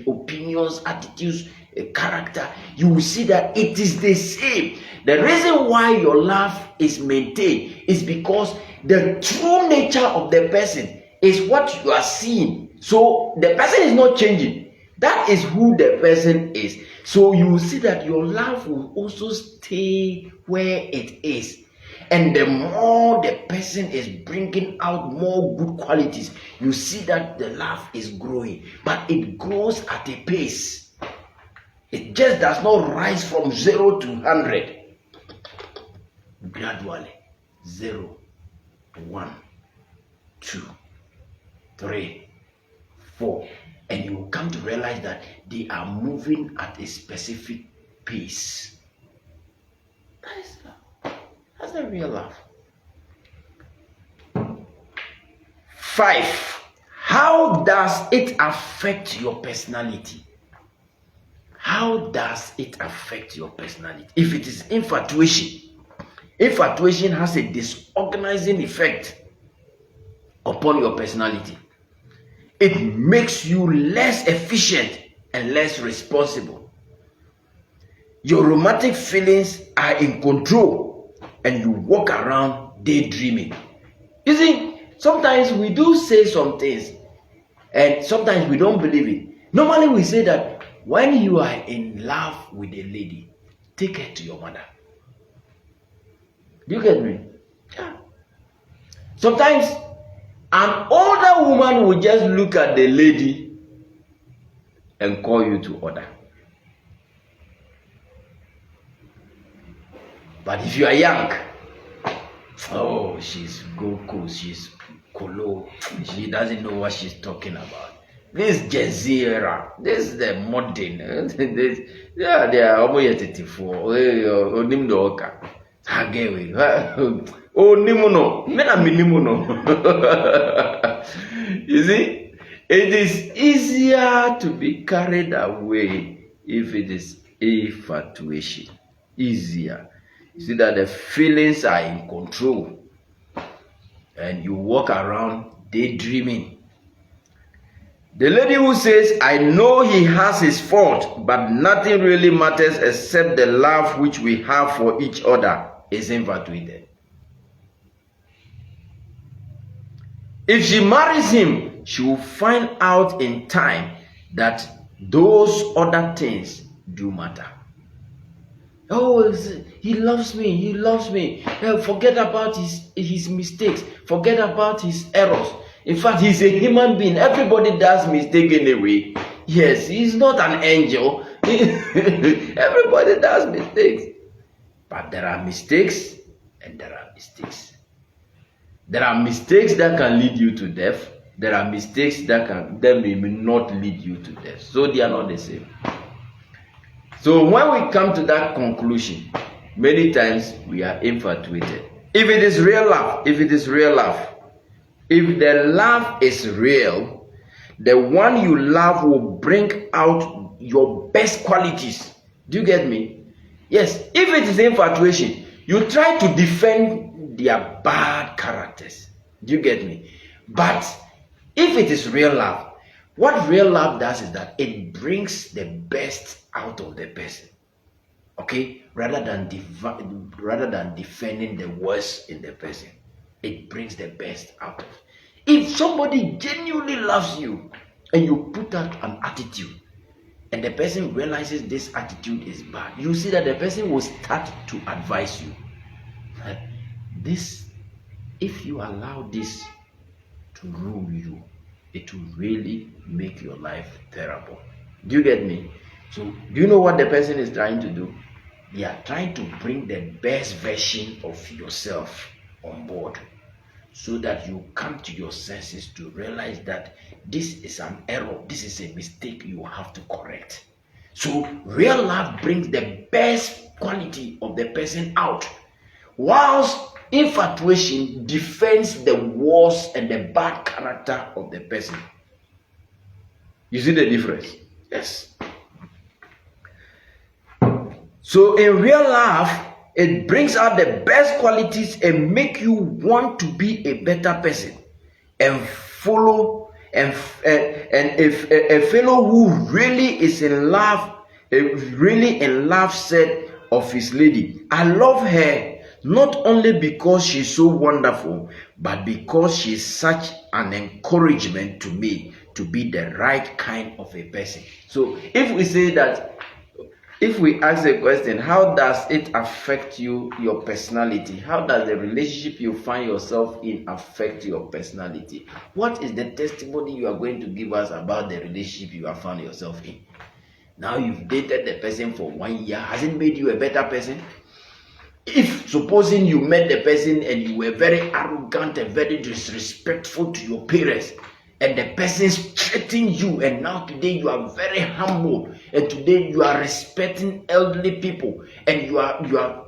opinions, attitudes, character, you will see that it is the same. The reason why your love is maintained is because the true nature of the person is what you are seeing. So the person is not changing. That is who the person is. So you will see that your love will also stay where it is. And the more the person is bringing out more good qualities, you see that the love is growing. But it grows at a pace. It just does not rise from 0 to 100. Gradually. 0, 1, 2, 3, 4. And you will come to realize that they are moving at a specific pace. That is love. That's the real love. 5. How does it affect your personality? How does it affect your personality? If it is infatuation, infatuation has a disorganizing effect upon your personality. It makes you less efficient and less responsible. Your romantic feelings are in control and you walk around daydreaming. You see, sometimes we do say some things and sometimes we don't believe it. Normally we say that when you are in love with a lady, take her to your mother. Do you get me? Yeah. Sometimes an older woman will just look at the lady and call you to order. But if you are young, Oh, she's Goku, she's Kolo. She doesn't know what she's talking about. This Gen Z era, this is the modern. Yeah, they are almost 84. Onim do oka. Hagewe. Oh, nimuno. Mena minimuno. You see, it is easier to be carried away if it is infatuation. Easier. You see that the feelings are in control and you walk around daydreaming. The lady who says, I know he has his fault, but nothing really matters except the love which we have for each other, is infatuated. If she marries him, she will find out in time that those other things do matter. Oh, he loves me, he loves me. Forget about his mistakes, forget about his errors. In fact, he's a human being. Everybody does mistake anyway. Yes, he's not an angel. Everybody does mistakes. But there are mistakes and there are mistakes. There are mistakes that can lead you to death. There are mistakes that may not lead you to death. So they are not the same. So when we come to that conclusion, many times we are infatuated. If it is real love, if the love is real, the one you love will bring out your best qualities. Do you get me? Yes, if it is infatuation, you try to defend their bad characters. Do you get me? But if it is real love, what real love does is that it brings the best out of the person. Okay? Rather than defending the worst in the person. It brings the best out of it. If somebody genuinely loves you and you put out an attitude and the person realizes this attitude is bad, you see that the person will start to advise you. If you allow this to rule you, it will really make your life terrible. Do you get me? So, do you know what the person is trying to do? They are trying to bring the best version of yourself on board, so that you come to your senses to realize that this is an error, this is a mistake you have to correct. So real love brings the best quality of the person out, whilst infatuation defends the worst and the bad character of the person. You see the difference? Yes. So in real love, it brings out the best qualities and make you want to be a better person and follow and if a fellow who really is in love, said of his lady, I love her not only because she's so wonderful, but because she's such an encouragement to me to be the right kind of a person. So if we say that, if we ask the question, how does it affect you, your personality? How does the relationship you find yourself in affect your personality? What is the testimony you are going to give us about the relationship you have found yourself in? Now you've dated the person for 1 year. Has it made you a better person? If supposing you met the person and you were very arrogant and very disrespectful to your parents, and the person treating you, and now today you are very humble, and today you are respecting elderly people, and you have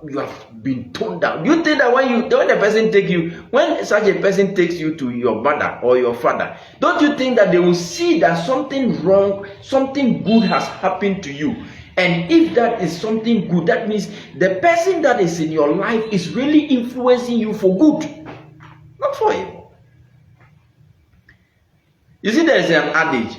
been toned down. Do you think that when such a person takes you to your mother or your father, don't you think that they will see that something wrong, something good has happened to you? And if that is something good, that means the person that is in your life is really influencing you for good, not for evil. You see, there is an adage,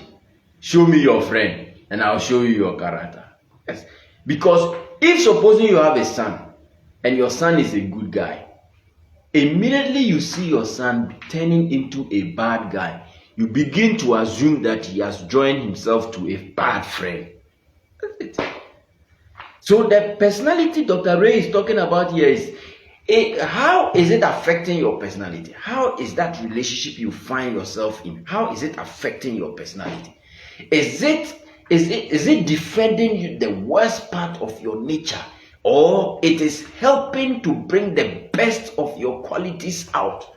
show me your friend and I'll show you your character. Yes. Because if supposing you have a son and your son is a good guy, immediately you see your son turning into a bad guy, you begin to assume that he has joined himself to a bad friend. That's it. So the personality Dr. Ray is talking about here is, how is it affecting your personality? How is that relationship you find yourself in? How is it affecting your personality? Is it defending you, the worst part of your nature, or it is helping to bring the best of your qualities out,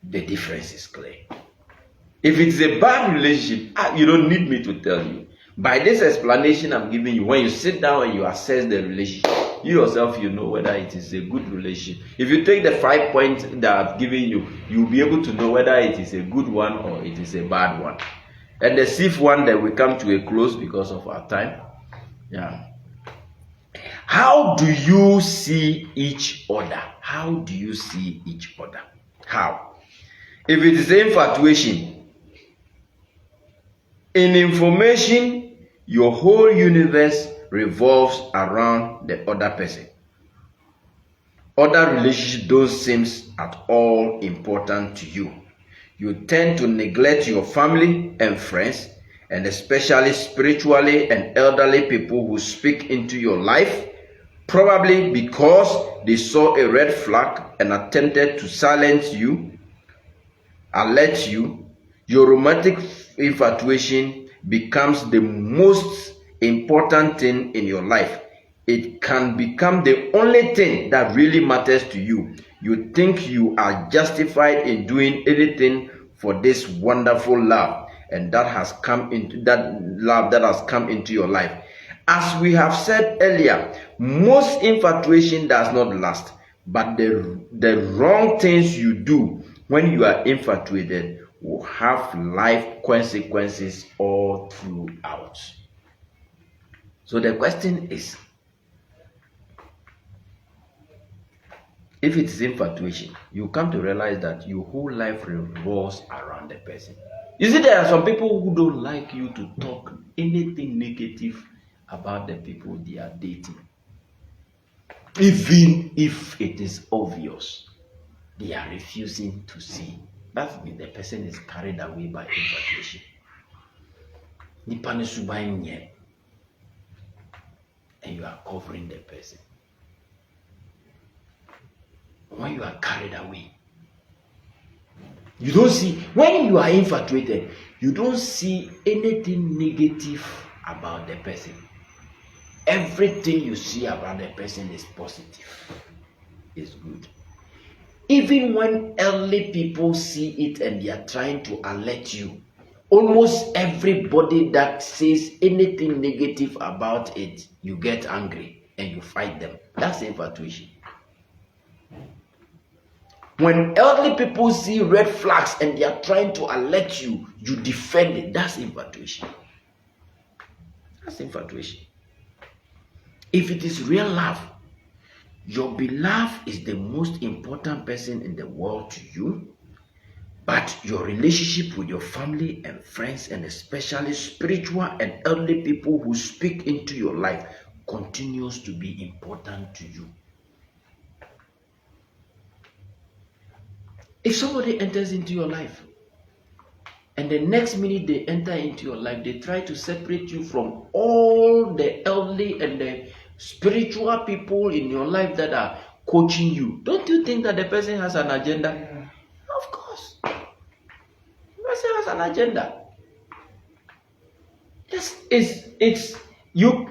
the difference is clear. If it's a bad relationship, you don't need me to tell you. By this explanation I'm giving you, when you sit down and you assess the relationship, you yourself, you know whether it is a good relationship. If you take the 5 points that I've given you, you'll be able to know whether it is a good one or it is a bad one. And the 6th one, that we come to a close because of our time. Yeah. How do you see each other? How do you see each other? How? If it is infatuation, in information, your whole universe revolves around the other person. Other relationships don't seem at all important to you. You tend to neglect your family and friends, and especially spiritually and elderly people who speak into your life, probably because they saw a red flag and attempted to silence you, alert you. Your romantic infatuation becomes the most important thing in your life. It can become the only thing that really matters to you. You think you are justified in doing anything for this wonderful love, and that has come into your life. As we have said earlier, most infatuation does not last, but the wrong things you do when you are infatuated will have life consequences all throughout. So the question is, if it is infatuation, you come to realize that your whole life revolves around the person. You see, there are some people who don't like you to talk anything negative about the people they are dating. Even if it is obvious, they are refusing to see. That means the person is carried away by infatuation. And you are covering the person. When you are carried away, you don't see, when you are infatuated, you don't see anything negative about the person. Everything you see about the person is positive, is good. Even when elderly people see it and they are trying to alert you, almost everybody that says anything negative about it, you get angry and you fight them. That's infatuation. When elderly people see red flags and they are trying to alert you, you defend it. That's infatuation. That's infatuation. If it is real love, your beloved is the most important person in the world to you, but your relationship with your family and friends, and especially spiritual and elderly people who speak into your life, continues to be important to you. If somebody enters into your life and the next minute they enter into your life, they try to separate you from all the elderly and the spiritual people in your life that are coaching you, don't you think that the person has an agenda? Yeah. Of course. The person has an agenda. Yes, it's you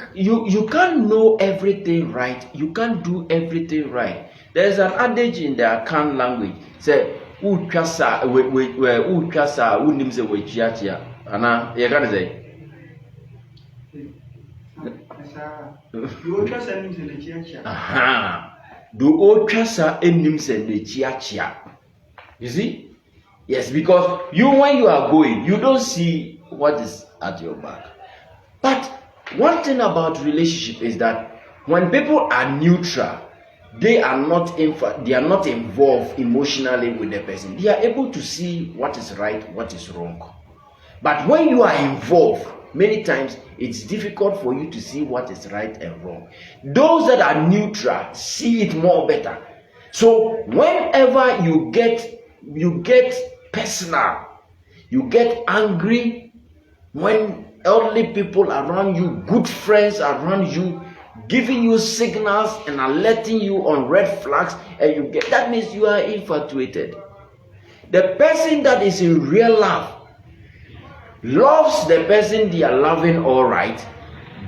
can't know everything right. You can't do everything right. There's an adage in the Akan language. Say, "Uchasa unimse wechiachia." Ana, you can say. Aha. Do ochasa enimse nechiachia. You see? Yes, because when you are going, you don't see what is at your back. But one thing about relationship is that when people are neutral, they are not involved emotionally with the person. They are able to see what is right, what is wrong. But when you are involved, many times it's difficult for you to see what is right and wrong. Those that are neutral see it more better. So whenever you get personal, you get angry when elderly people around you, good friends around you, giving you signals and alerting you on red flags, and that means you are infatuated. The person that is in real love loves the person they are loving, all right,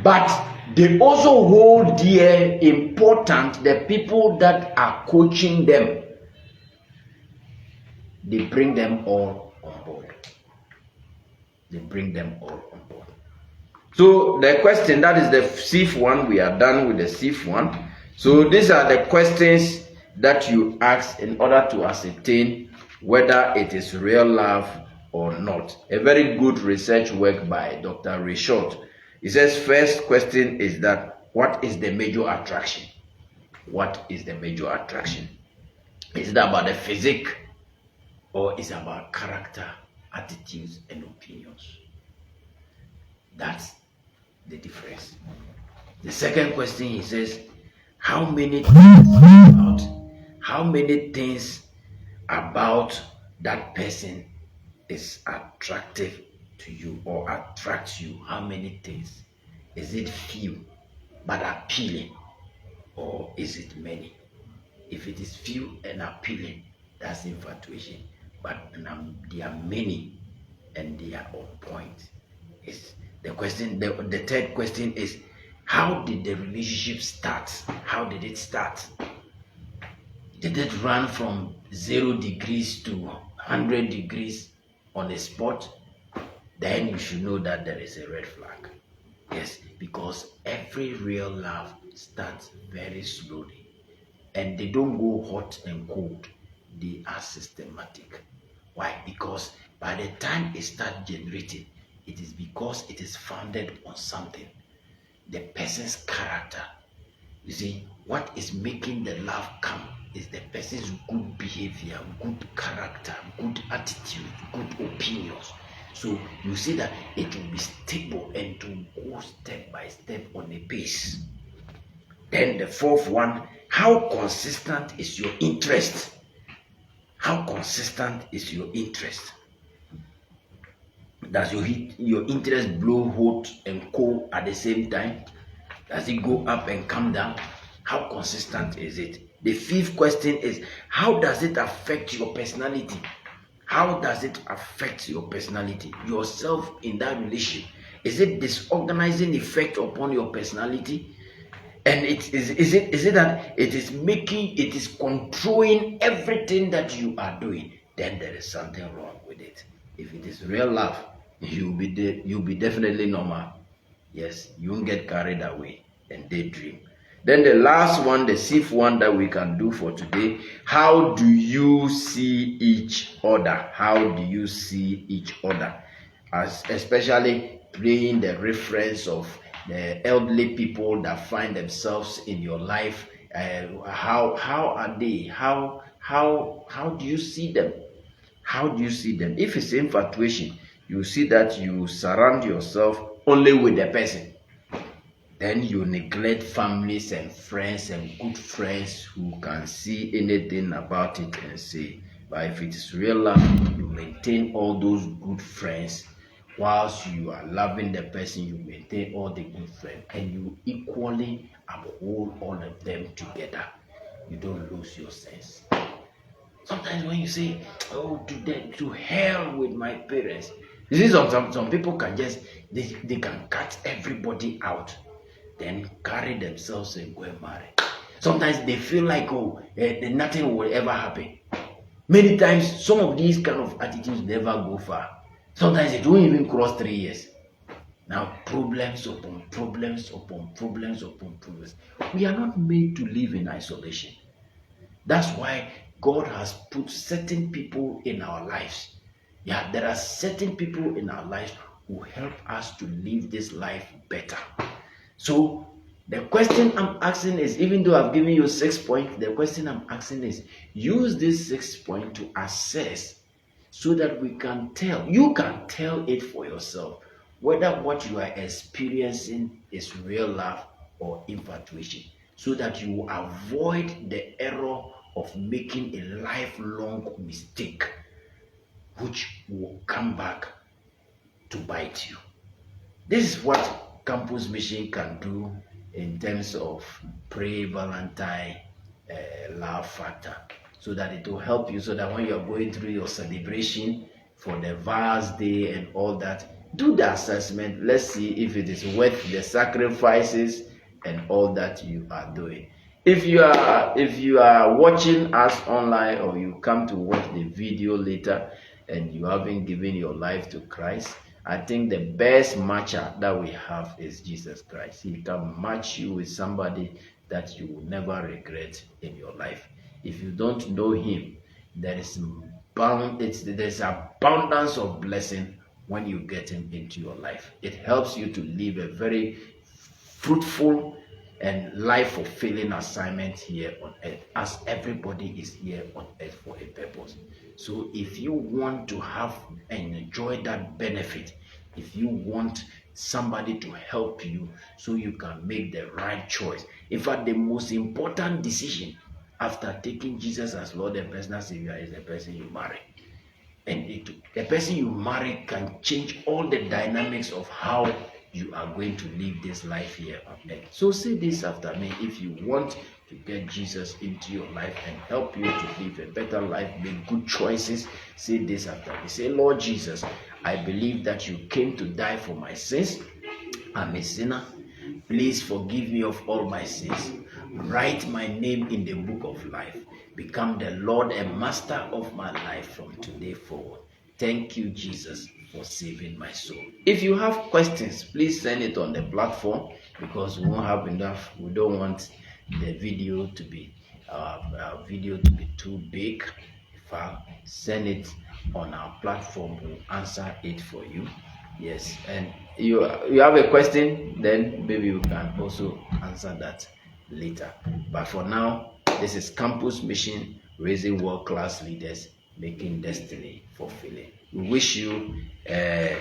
but they also hold dear important the people that are coaching them. They bring them all on board. They bring them all on board. So the question, that is the SIF one. We are done with the SIF one. So these are the questions that you ask in order to ascertain whether it is real love or not. A very good research work by Dr. Ray Short. He says first question is that what is the major attraction? What is the major attraction? Is it about the physique or is it about character, attitudes, and opinions? That's the difference. The second question, he says, how many things about that person is attractive to you or attracts you? How many things? Is it few but appealing, or is it many? If it is few and appealing, that's infatuation. But there are many and they are on point. Is the question. The third question is, how did the relationship start? How did it start? Did it run from 0 degrees to 100 degrees on the spot? Then you should know that there is a red flag. Yes, because every real love starts very slowly. And they don't go hot and cold. They are systematic. Why? Because by the time it starts generating, it is because it is founded on something. The person's character. You see, what is making the love come is the person's good behavior, good character, good attitude, good opinions. So you see that it will be stable and to go step by step on a pace. Then the fourth one, how consistent is your interest? How consistent is your interest? Does your interest blow hot and cold at the same time? Does it go up and come down? How consistent is it? The fifth question is, how does it affect your personality? How does it affect your personality? Yourself in that relationship. Is it disorganizing effect upon your personality? And is it that it is controlling everything that you are doing? Then there is something wrong with it. If it is real love, you'll be definitely normal. Yes, you won't get carried away and daydream. Then the last one, the SIF one that we can do for today, how do you see each other? How do you see each other? Especially playing the reference of the elderly people that find themselves in your life. How are they? How do you see them? How do you see them? If it's infatuation, you see that you surround yourself only with the person. Then you neglect families and friends and good friends who can see anything about it and say. But if it is real love, you maintain all those good friends. Whilst you are loving the person, you maintain all the good friends and you equally uphold all of them together. You don't lose your sense. Sometimes when you say, oh, to hell with my parents, you see some people can just, they can cut everybody out, then carry themselves and go and marry. Sometimes they feel like, nothing will ever happen. Many times, some of these kind of attitudes never go far. Sometimes it won't even cross 3 years. Now, problems upon problems upon problems upon problems. We are not made to live in isolation. That's why God has put certain people in our lives. Yeah, there are certain people in our lives who help us to live this life better. So the question I'm asking is, even though I've given you 6 points, the question I'm asking is, use this 6 points to assess so that you can tell it for yourself whether what you are experiencing is real love or infatuation, so that you avoid the error of making a lifelong mistake which will come back to bite you. This is what Campus Mission can do in terms of pre-Valentine love factor, so that it will help you, so that when you are going through your celebration for the Vows Day and all that, Do the assessment. Let's see if it is worth the sacrifices and all that you are doing. If you are watching us online, or you come to watch the video later and you haven't given your life to Christ, I think the best matcher that we have is Jesus Christ. He can match you with somebody that you will never regret in your life. If you don't know him, there's abundance of blessing when you get him into your life. It helps you to live a very fruitful and life-fulfilling assignment here on earth, as everybody is here on earth for a purpose. So if you want to have and enjoy that benefit, if you want somebody to help you so you can make the right choice, in fact, the most important decision after taking Jesus as Lord and personal Savior is the person you marry. And the person you marry can change all the dynamics of how you are going to live this life here on earth. So say this after me. If you want to get Jesus into your life and help you to live a better life, make good choices, say this after me. Say, Lord Jesus, I believe that you came to die for my sins. I'm a sinner. Please forgive me of all my sins. Write my name in the book of life. Become the Lord and Master of my life from today forward. Thank you, Jesus, for saving my soul. If you have questions, please send it on the platform, because we won't have enough. We don't want the video to be too big. If I send it on our platform, we'll answer it for you. Yes, and you have a question, then maybe you can also answer that later. But for now, this is Campus Mission, raising world-class leaders, making destiny fulfilling. We wish you an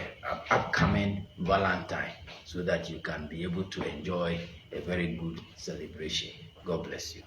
upcoming Valentine, so that you can be able to enjoy a very good celebration. God bless you.